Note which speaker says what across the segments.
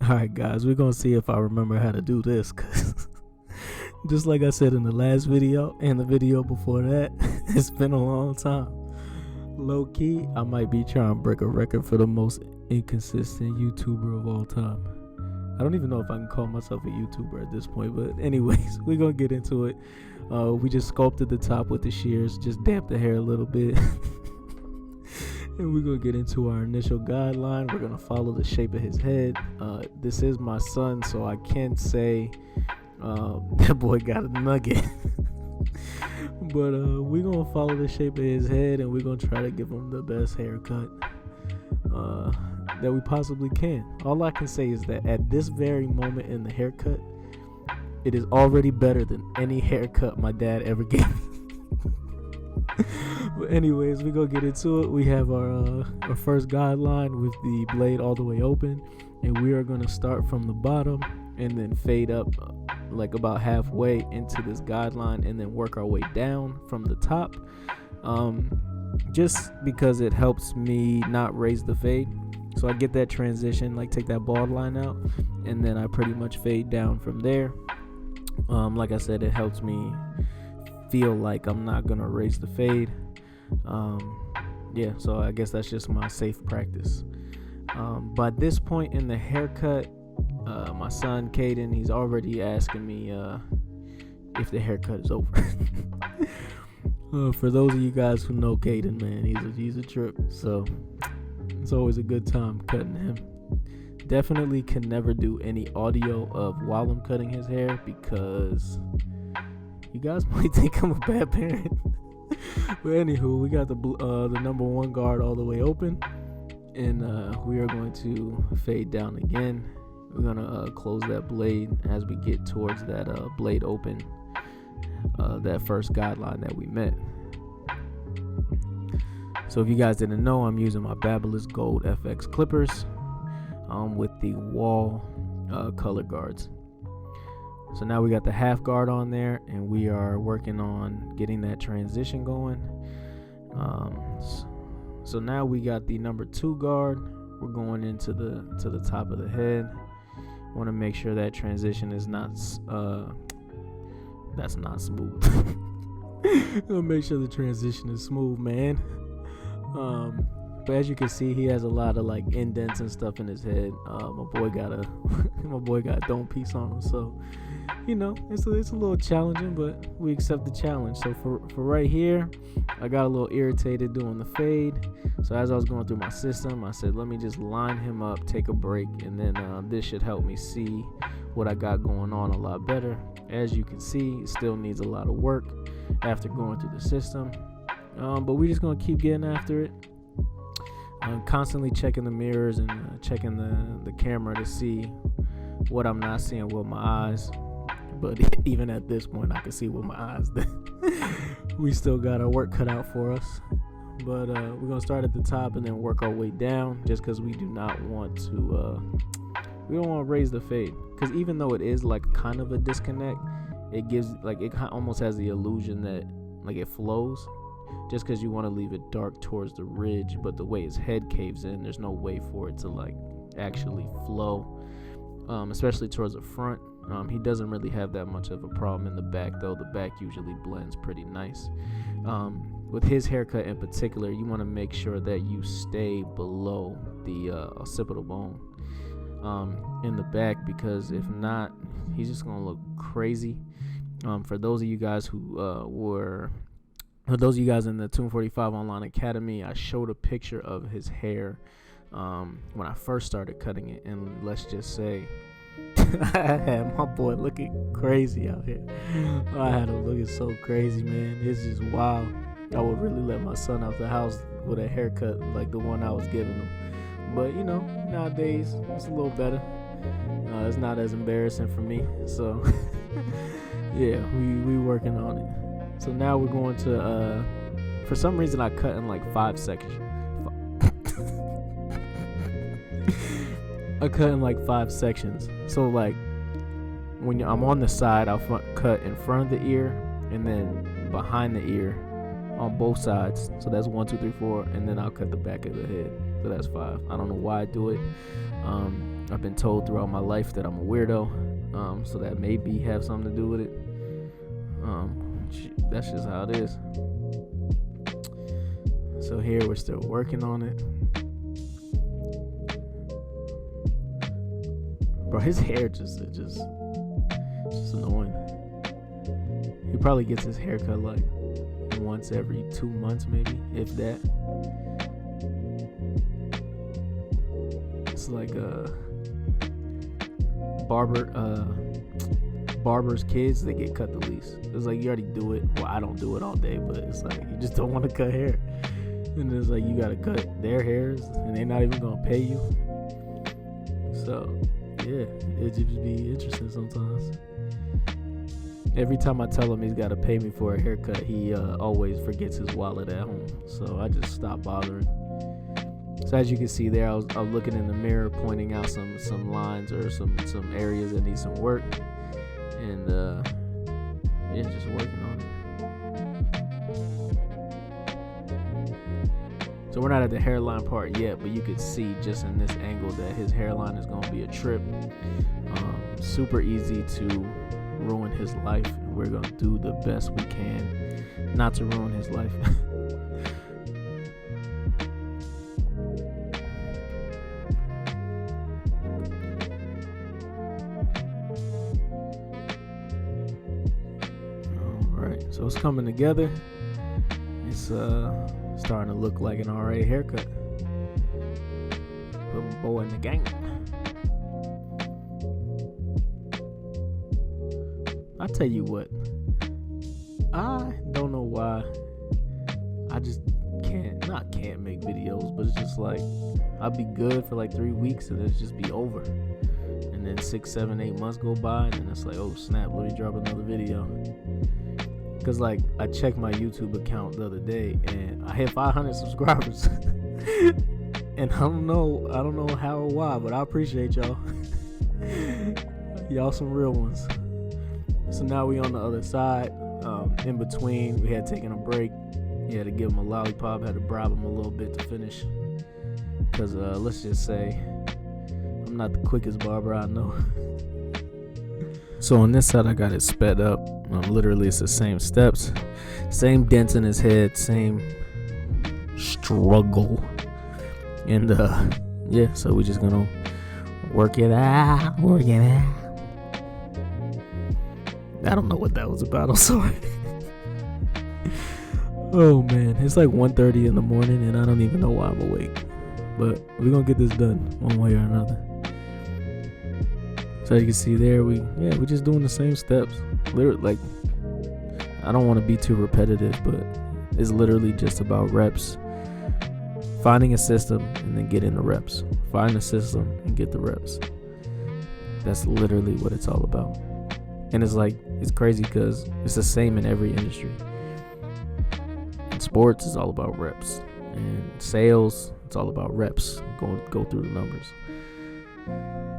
Speaker 1: Alright, guys, we're gonna see if I remember how to do this, cause just like I said in the last video and the video before that, it's been a long time. Low key, I might be trying to break a record for the most inconsistent YouTuber of all time. I don't even know if I can call myself a YouTuber at this point, but anyways, we're gonna get into it. We just sculpted the top with the shears, just damp the hair a little bit. And we're gonna get into our initial guideline. We're gonna follow the shape of his head. This is my son, so I can't say that boy got a nugget. But we're gonna follow the shape of his head, and we're gonna try to give him the best haircut that we possibly can. All I can say is that at this very moment in the haircut, it is already better than any haircut my dad ever gave me. But anyways, we're gonna get into it. We have our first guideline with the blade all the way open, and we are gonna start from the bottom and then fade up like about halfway into this guideline, and then work our way down from the top, just because it helps me not raise the fade. So I get that transition, like take that bald line out, and then I pretty much fade down from there. Like I said, it helps me feel like I'm not gonna raise the fade. So I guess that's just my safe practice. By this point in the haircut, my son Caden, he's already asking me if the haircut is over. For those of you guys who know Caden, man, he's a trip. So it's always a good time cutting him. Definitely can never do any audio of while I'm cutting his hair, because you guys might think I'm a bad parent. But anywho, we got the number one guard all the way open, and we are going to fade down again. We're gonna close that blade as we get towards that blade open, that first guideline that we met. So if you guys didn't know, I'm using my Babyliss Gold FX clippers with the wall color guards. So now we got the half guard on there, and we are working on getting that transition going. So now we got the number 2 guard. We're going into the top of the head. Want to make sure that transition is that's not smooth. We'll make sure the transition is smooth, man. But as you can see, he has a lot of like indents and stuff in his head. My boy got a dome piece on him, so it's a little challenging, but we accept the challenge. So for right here, I got a little irritated doing the fade. So as I was going through my system, I said, let me just line him up, take a break, and then this should help me see what I got going on a lot better. As you can see, it still needs a lot of work after going through the system, but we're just gonna keep getting after it. I'm constantly checking the mirrors and checking the camera to see what I'm not seeing with my eyes. But even at this point, I can see with my eyes that we still got our work cut out for us. But we're going to start at the top and then work our way down, just because we do not want to we don't want to raise the fade. Because even though it is like kind of a disconnect, it gives like it almost has the illusion that like it flows, just because you want to leave it dark towards the ridge, but the way his head caves in, there's no way for it to like actually flow, especially towards the front. He doesn't really have that much of a problem in the back, though. The back usually blends pretty nice. With his haircut in particular, you want to make sure that you stay below the occipital bone in the back, because if not, he's just going to look crazy. For those of you guys for those of you guys in the Tune 45 Online Academy, I showed a picture of his hair when I first started cutting it, and let's just say I had my boy looking crazy out here. I had him looking so crazy, man. It's just wild. I would really let my son out the house with a haircut like the one I was giving him. But nowadays it's a little better. It's not as embarrassing for me. So yeah, we working on it. So now we're going to for some reason I cut in like 5 sections. I cut in like 5 sections. So like when I'm on the side, I'll cut in front of the ear and then behind the ear on both sides. So that's 1, 2, 3, 4, and then I'll cut the back of the head. So that's 5. I don't know why I do it. I've been told throughout my life that I'm a weirdo, so that maybe have something to do with it. That's just how it is. So here we're still working on it. Bro, his hair just annoying. He probably gets his hair cut like once every 2 months, maybe, if that. It's like barber's kids, they get cut the least. It's like you already do it. Well, I don't do it all day, but it's like you just don't want to cut hair. And it's like you gotta cut their hairs and they're not even gonna pay you. So yeah, it just be interesting sometimes. Every time I tell him he's gotta pay me for a haircut, he always forgets his wallet at home. So I just stopped bothering. So as you can see there, I was looking in the mirror, pointing out some lines or some areas that need some work, and yeah, just working on it. So we're not at the hairline part yet, but you could see just in this angle that his hairline is gonna be a trip. Super easy to ruin his life, and we're gonna do the best we can not to ruin his life. So it's coming together. It's starting to look like an alright haircut. Put my boy in the gang. I tell you what, I don't know why I just can't make videos, but it's just like I'll be good for like 3 weeks and it's just be over. And then 6, 7, 8 months go by and then it's like, oh snap, let me drop another video. Cause like I checked my YouTube account the other day and I hit 500 subscribers, and I don't know how or why, but I appreciate y'all. Y'all some real ones. So now we on the other side. In between, we had taken a break. You had to give him a lollipop, had to bribe him a little bit to finish. Cause let's just say I'm not the quickest barber I know. So on this side, I got it sped up. Literally, it's the same steps, same dents in his head, same struggle. And yeah, so we're just gonna work it out. I don't know what that was about. I'm sorry. Oh man, it's like 1:30 in the morning, and I don't even know why I'm awake. But we're gonna get this done one way or another. So you can see there, we're just doing the same steps. Literally, like, I don't want to be too repetitive, but it's literally just about reps. Finding a system and then getting the reps. Find a system and get the reps. That's literally what it's all about. And it's like, it's crazy because it's the same in every industry. In sports, it's all about reps. In sales, it's all about reps. Go through the numbers.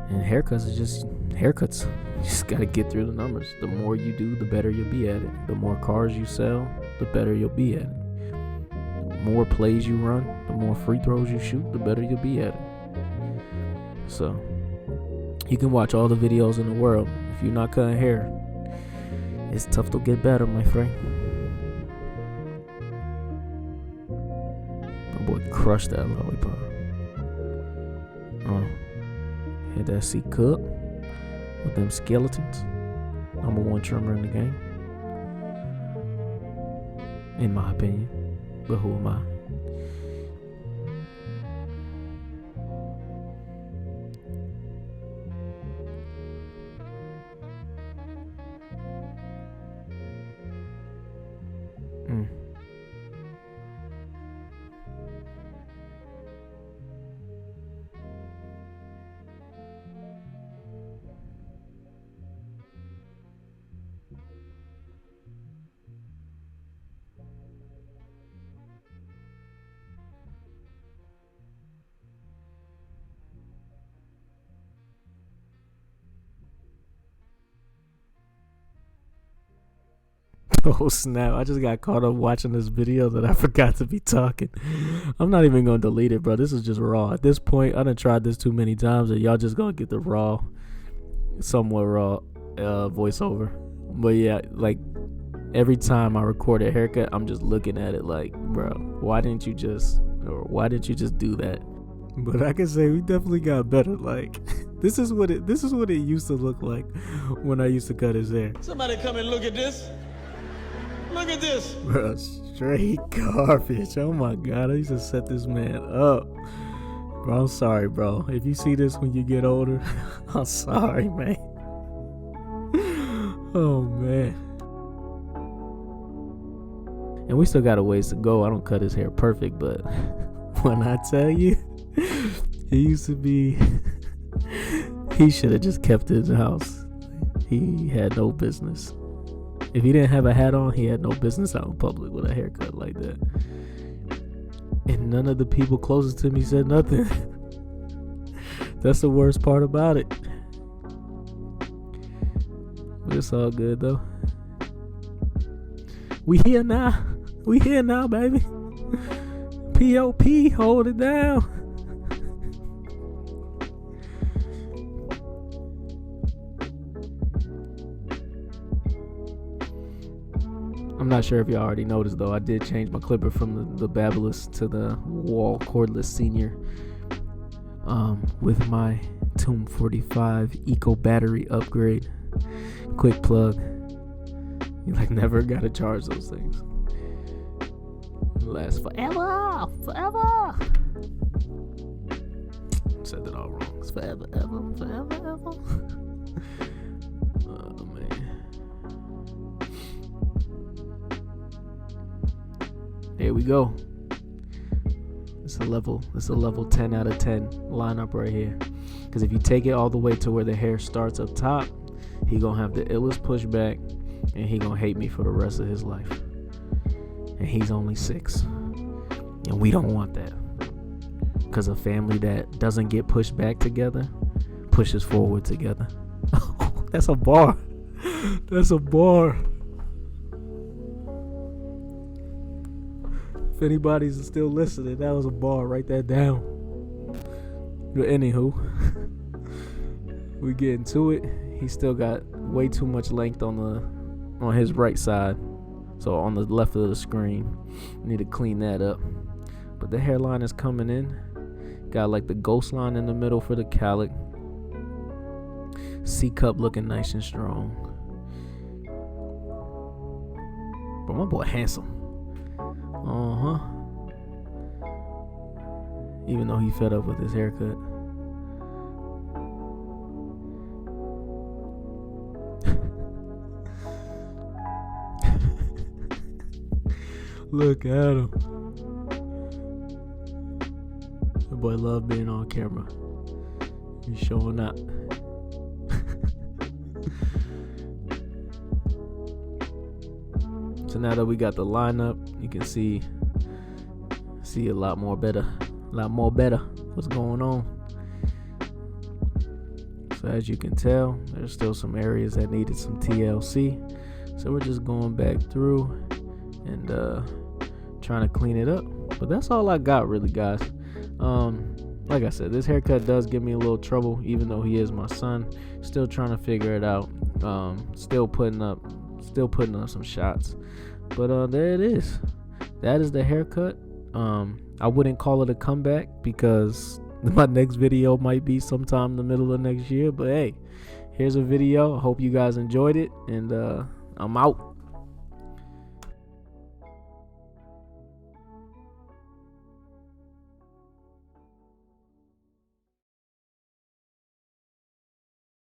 Speaker 1: And haircuts is just haircuts. You just gotta get through the numbers. The more you do, the better you'll be at it. The more cars you sell, the better you'll be at it. The more plays you run, the more free throws you shoot, the better you'll be at it. So you can watch all the videos in the world. If you're not cutting hair, it's tough to get better, my friend. My boy crushed that lollipop. Hit that C cup with them skeletons. Number 1 trimmer in the game, in my opinion. But who am I? Oh snap, I just got caught up watching this video that I forgot to be talking. I'm not even gonna delete it, bro. This is just raw. At this point, I done tried this too many times that y'all just gonna get the raw, somewhat raw voiceover. But yeah, like every time I record a haircut, I'm just looking at it like, bro, why didn't you just do that? But I can say we definitely got better. Like this is what it used to look like when I used to cut his hair.
Speaker 2: Somebody come and look at this. Look at this.
Speaker 1: Bro, straight garbage. Oh my god, I used to set this man up. Bro, I'm sorry, bro. If you see this when you get older, I'm sorry, man. Oh man. And we still got a ways to go. I don't cut his hair perfect, but when I tell you, he used to be, he should have just kept it in the house. He had no business. If he didn't have a hat on, he had no business out in public with a haircut like that. And none of the people closest to me said nothing. That's the worst part about it. But it's all good though. We here now. We here now, baby. P.O.P. Hold it down. I'm not sure if y'all already noticed though, I did change my clipper from the Babyliss to the Wahl Cordless Senior with my Tomb 45 Eco battery upgrade. Quick plug. You like never gotta charge those things. It'll last forever. Said that all wrong. It's forever. Oh man. There we go. It's a level 10 out of 10 lineup right here. Because if you take it all the way to where the hair starts up top, he gonna have the illest pushback, and he gonna hate me for the rest of his life. And he's only 6, and we don't want that. Because a family that doesn't get pushed back together pushes forward together. That's a bar. That's a bar. If anybody's still listening, that was a bar. Write that down. But anywho, we get into it. He still got way too much length on his right side, so on the left of the screen. Need to clean that up. But the hairline is coming in. Got like the ghost line in the middle for the cowlick. C-cup looking nice and strong. But my boy handsome. Even though he fed up with his haircut. Look at him. The boy love being on camera. He's showing up. So now that we got the lineup, you can see a lot more better what's going on. So as you can tell, there's still some areas that needed some TLC, so we're just going back through and trying to clean it up. But that's all I got really, guys. Like I said, this haircut does give me a little trouble, even though he is my son. Still trying to figure it out. Still putting up some shots. But there it is. That is the haircut. I wouldn't call it a comeback because my next video might be sometime in the middle of next year. But hey, here's a video. I hope you guys enjoyed it, and I'm out.